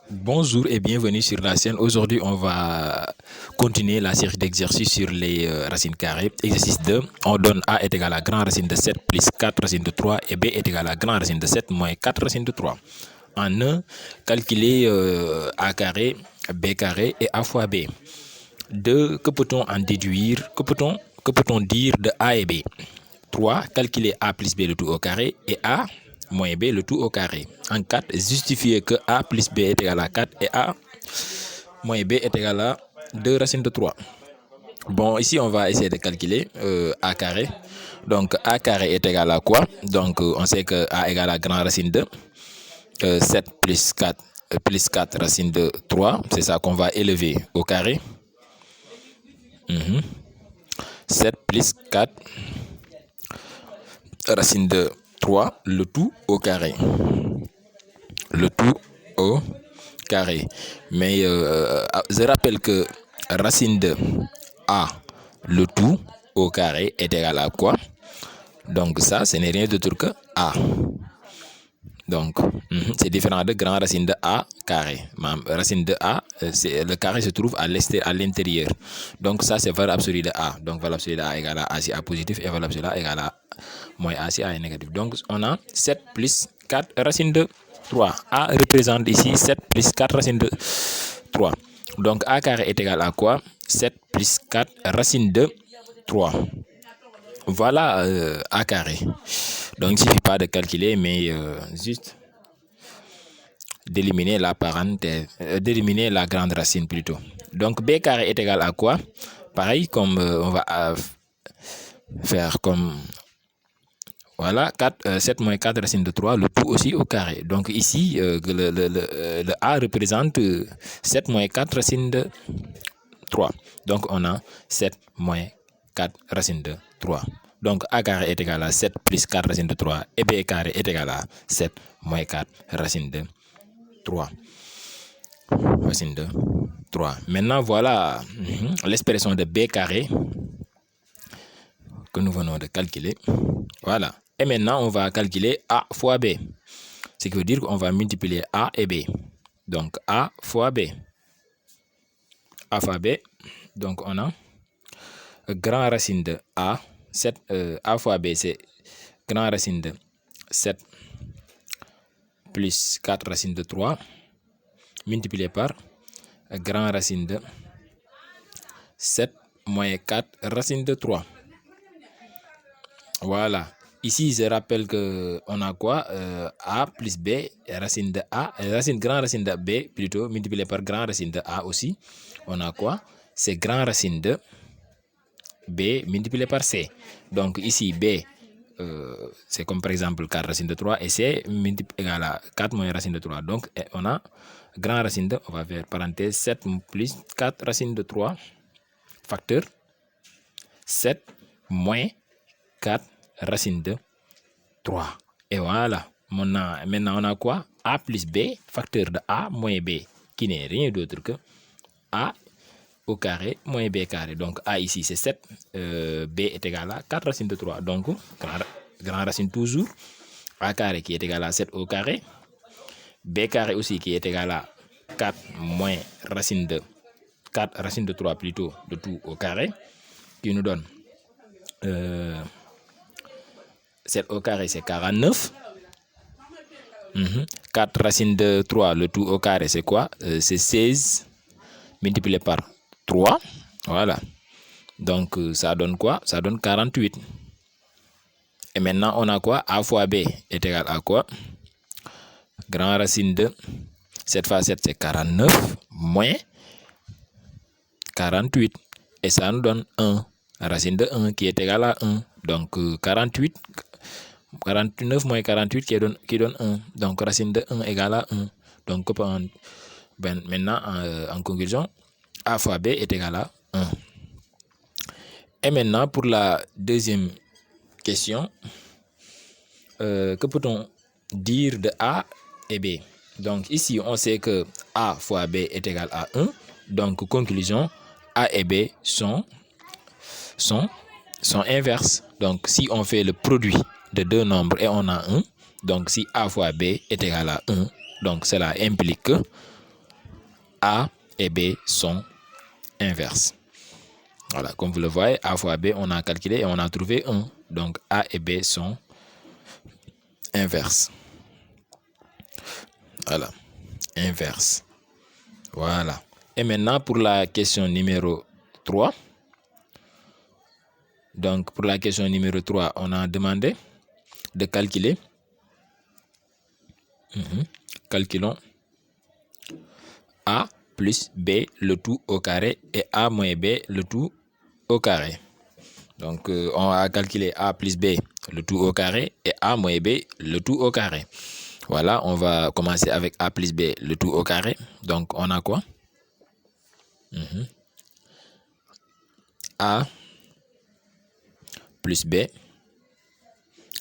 Bonjour et bienvenue sur la chaîne. Aujourd'hui, on va continuer la série d'exercices sur les racines carrées. Exercice 2, on donne a est égal à grand racine de 7 plus 4 racine de 3 et b est égal à grand racine de 7 moins 4 racine de 3. En 1, calculer a carré, b carré et a fois b. 2, que peut-on en déduire? Que peut-on dire de a et b? 3, calculer a plus b le tout au carré et a moins b le tout au carré. En 4, justifier que a plus b est égal à 4 et a moins b est égal à 2 racines de 3. Bon, ici, on va essayer de calculer a carré. Donc, a carré est égal à quoi? Donc, on sait que a égale à grand racine de 7 plus 4 racine de 3. C'est ça qu'on va élever au carré. 7 plus 4 racine de 3, le tout au carré. Le tout au carré. Mais je rappelle que racine de a, le tout au carré, est égal à quoi? Donc ça, ce n'est rien d'autre que a. Donc, c'est différent de grand racine de a carré. Racine de a, le carré se trouve à l'intérieur. Donc ça, c'est valeur absolue de a. Donc valeur absolue de a égale à a si a positif et valeur absolue de a égale à moins a si a est négatif. Donc on a 7 plus 4 racine de 3. A représente ici 7 plus 4 racine de 3. Donc a carré est égal à quoi? 7 plus 4 racine de 3. Voilà a carré. Donc il ne suffit pas de calculer, mais juste d'éliminer la parenthèse, d'éliminer la grande racine plutôt. Donc b carré est égal à quoi? Pareil, comme on va faire comme voilà, 7 moins 4 racine de 3, le tout aussi au carré. Donc ici, le a représente 7 moins 4 racine de 3. Donc on a 7 moins 4 racine de 3. Donc a carré est égal à 7 plus 4 racine de 3 et b carré est égal à 7 moins 4 racine de 3. Racine de 3. Maintenant, voilà l'expression de b carré que nous venons de calculer. Voilà. Et maintenant, on va calculer a fois b. Ce qui veut dire qu'on va multiplier a et b. Donc a fois b. A fois b. Donc on a grand racine de a. 7, a fois b, c'est grand racine de 7 plus 4 racine de 3 multiplié par grand racine de 7 moins 4 racine de 3. Voilà. Ici, je rappelle que on a quoi? A plus b, racine de a, grand racine de b plutôt, multiplié par grand racine de a aussi. On a quoi? C'est grand racine de b multiplié par c. Donc ici, b, c'est comme par exemple 4 racine de 3 et c égal à 4 moins racine de 3. Donc on a grand racine de, on va faire parenthèse, 7 plus 4 racine de 3, facteur 7 moins 4 racine de 3. Et voilà. Maintenant, on a quoi? A plus b, facteur de a moins b, qui n'est rien d'autre que a au carré moins b carré. Donc a ici, c'est 7. B est égal à 4 racine de 3. Donc, grand racine toujours. A carré qui est égal à 7 au carré. B carré aussi qui est égal à 4 moins racine de 4 racine de 3 plutôt, de tout au carré, qui nous donne 7 au carré, c'est 49. 4 racine de 3, le tout au carré, c'est quoi? C'est 16 multiplié par 3. Voilà. Donc, ça donne quoi? Ça donne 48. Et maintenant, on a quoi? A fois b est égal à quoi? Grand racine de 7 fois 7, c'est 49, moins 48. Et ça nous donne 1. Racine de 1 qui est égal à 1. Donc, 49 moins 48 qui donne 1. Donc, racine de 1 égale à 1. Donc, maintenant, en conclusion, a fois b est égal à 1. Et maintenant, pour la deuxième question, que peut-on dire de a et b? Donc, ici, on sait que a fois b est égal à 1. Donc, conclusion, a et b sont inverses. Donc, si on fait le produit de deux nombres et on a 1, donc si a fois b est égal à 1, donc cela implique que A et B sont inverses. Voilà, comme vous le voyez, A fois B, on a calculé et on a trouvé 1. Donc A et B sont inverses. Voilà, inverse. Voilà. Et maintenant, pour la question numéro 3. Donc, pour la question numéro 3, on a demandé de calculer. Calculons A plus B le tout au carré et A moins B le tout au carré. Donc, on va calculer A plus B le tout au carré et A moins B le tout au carré. Voilà, on va commencer avec A plus B le tout au carré. Donc, on a quoi? A plus B.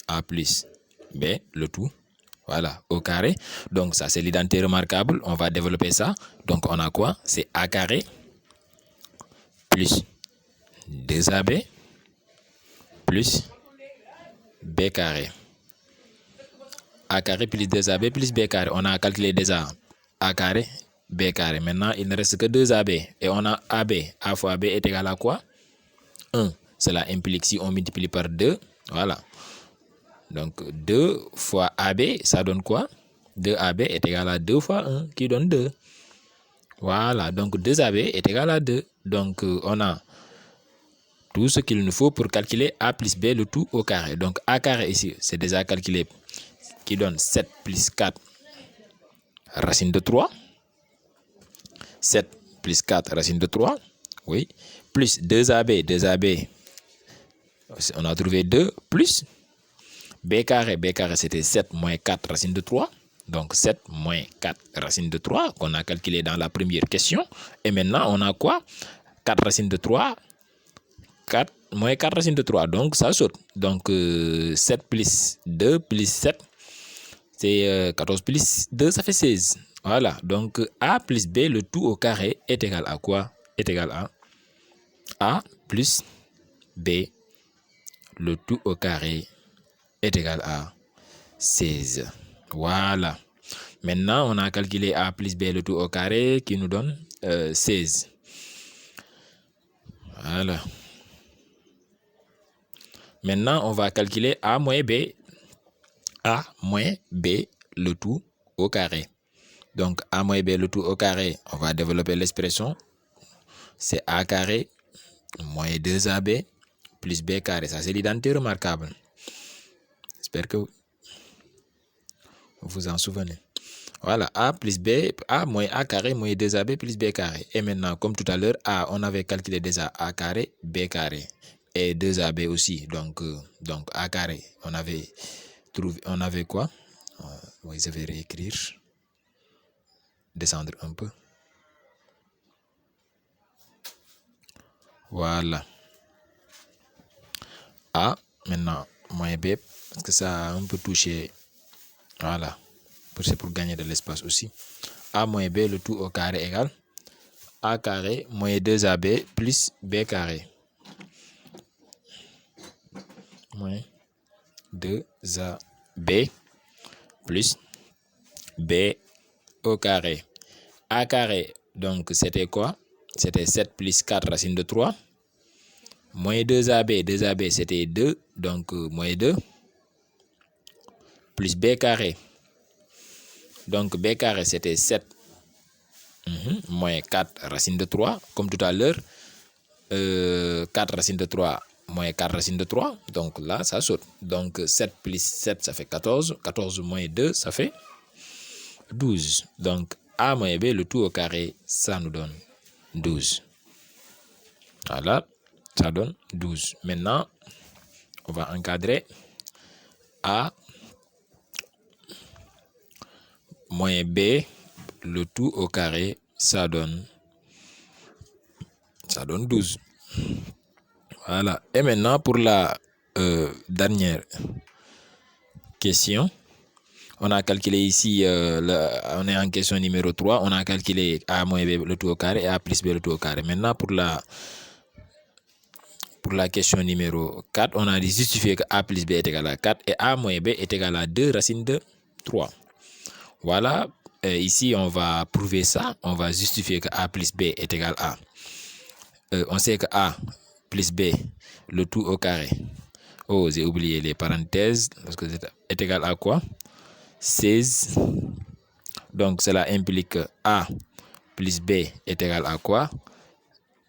A plus B le tout. Voilà, au carré. Donc, ça, c'est l'identité remarquable. On va développer ça. Donc, on a quoi? C'est A carré plus 2AB plus B carré. A carré plus 2AB plus B carré. On a calculé déjà A carré, B carré. Maintenant, il ne reste que 2AB. Et on a AB. A fois B est égal à quoi? 1. Cela implique si on multiplie par 2. Voilà. Donc, 2 fois AB, ça donne quoi? 2AB est égal à 2 fois 1, qui donne 2. Voilà. Donc, 2AB est égal à 2. Donc, on a tout ce qu'il nous faut pour calculer A plus B le tout au carré. Donc, A carré ici, c'est déjà calculé, qui donne 7 plus 4 racine de 3. 7 plus 4 racine de 3. Oui. Plus 2AB. 2AB, on a trouvé 2 plus B carré. B carré, c'était 7 moins 4 racine de 3. Donc, 7 moins 4 racine de 3 qu'on a calculé dans la première question. Et maintenant, on a quoi? 4 racine de 3. 4 moins 4 racine de 3. Donc, ça saute. Donc, 7 plus 2 plus 7, c'est 14 plus 2, ça fait 16. Voilà. Donc, A plus B, le tout au carré, est égal à quoi? Est égal à A plus B, le tout au carré, est égal à 16. Voilà. Maintenant, on a calculé A plus B, le tout au carré, qui nous donne 16. Voilà. Maintenant, on va calculer A moins B. A moins B, le tout au carré. Donc, A moins B, le tout au carré, on va développer l'expression. C'est A carré moins 2AB plus B carré. Ça, c'est l'identité remarquable. J'espère que vous vous en souvenez. Voilà, A plus B, A moins A carré moins 2AB plus B carré. Et maintenant, comme tout à l'heure, A, on avait calculé déjà A carré, B carré. Et 2AB aussi. Donc A carré, on avait quoi? Oui, je vais réécrire. Descendre un peu. Voilà. A, maintenant, moins B, parce que ça a un peu touché. Voilà. C'est pour gagner de l'espace aussi. A moins B, le tout au carré égale A carré moins 2AB plus B carré. Moins 2AB plus B au carré. A carré, donc c'était quoi? C'était 7 plus 4 racine de 3. Moins 2AB. 2AB, c'était 2. Donc, moins 2. Plus B carré. Donc, B carré, c'était 7. Moins 4 racine de 3. Comme tout à l'heure. 4 racine de 3 moins 4 racine de 3. Donc, là, ça saute. Donc, 7 plus 7, ça fait 14. 14 moins 2, ça fait 12. Donc, A moins B, le tout au carré, ça nous donne 12. Voilà. Ça donne 12. Maintenant, on va encadrer A moins B, le tout au carré, ça donne 12. Voilà. Et maintenant, pour la dernière question, on a calculé ici, on est en question numéro 3, on a calculé A moins B, le tout au carré, et A plus B, le tout au carré. Maintenant, pour la question numéro 4, on a justifié que A plus B est égal à 4 et A moins B est égal à 2 racine de 3. Voilà. ici, on va prouver ça. On va justifier que A plus B est égal à... on sait que A plus B, le tout au carré. Oh, j'ai oublié les parenthèses. Parce que est égal à quoi? 16. Donc, cela implique que A plus B est égal à quoi?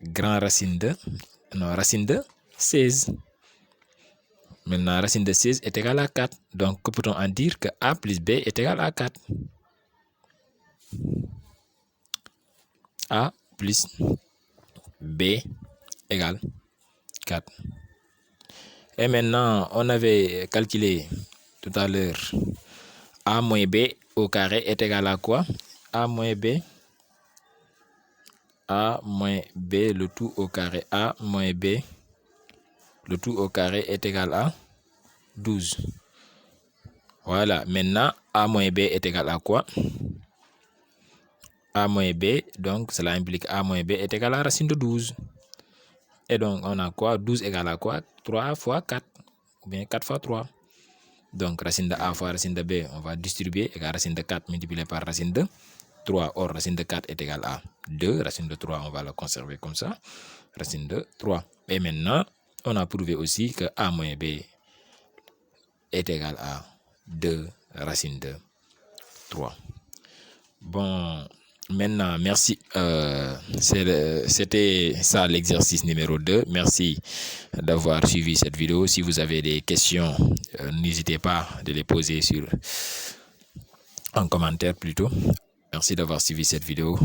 Grand racine de... Non, racine de 16. Maintenant, racine de 16 est égal à 4. Donc, que peut-on en dire? Que A plus B est égal à 4. A plus B égale 4. Et maintenant, on avait calculé tout à l'heure A moins B au carré est égal à quoi? A moins B. A moins B, le tout au carré. A moins B, le tout au carré est égal à 12. Voilà. Maintenant, A moins B est égal à quoi? A moins B, donc cela implique A moins B est égal à racine de 12. Et donc, on a quoi? 12 égale à quoi? 3 fois 4. Ou bien 4 fois 3. Donc, racine de A fois racine de B, on va distribuer égale racine de 4 multiplié par racine de 3. Or, racine de 4 est égale à 2. Racine de 3, on va la conserver comme ça. Racine de 3. Et maintenant, on a prouvé aussi que A moins B est égal à 2 racine de 3. Bon, maintenant, merci. C'était ça l'exercice numéro 2. Merci d'avoir suivi cette vidéo. Si vous avez des questions, n'hésitez pas de les poser en commentaire plutôt. Merci d'avoir suivi cette vidéo.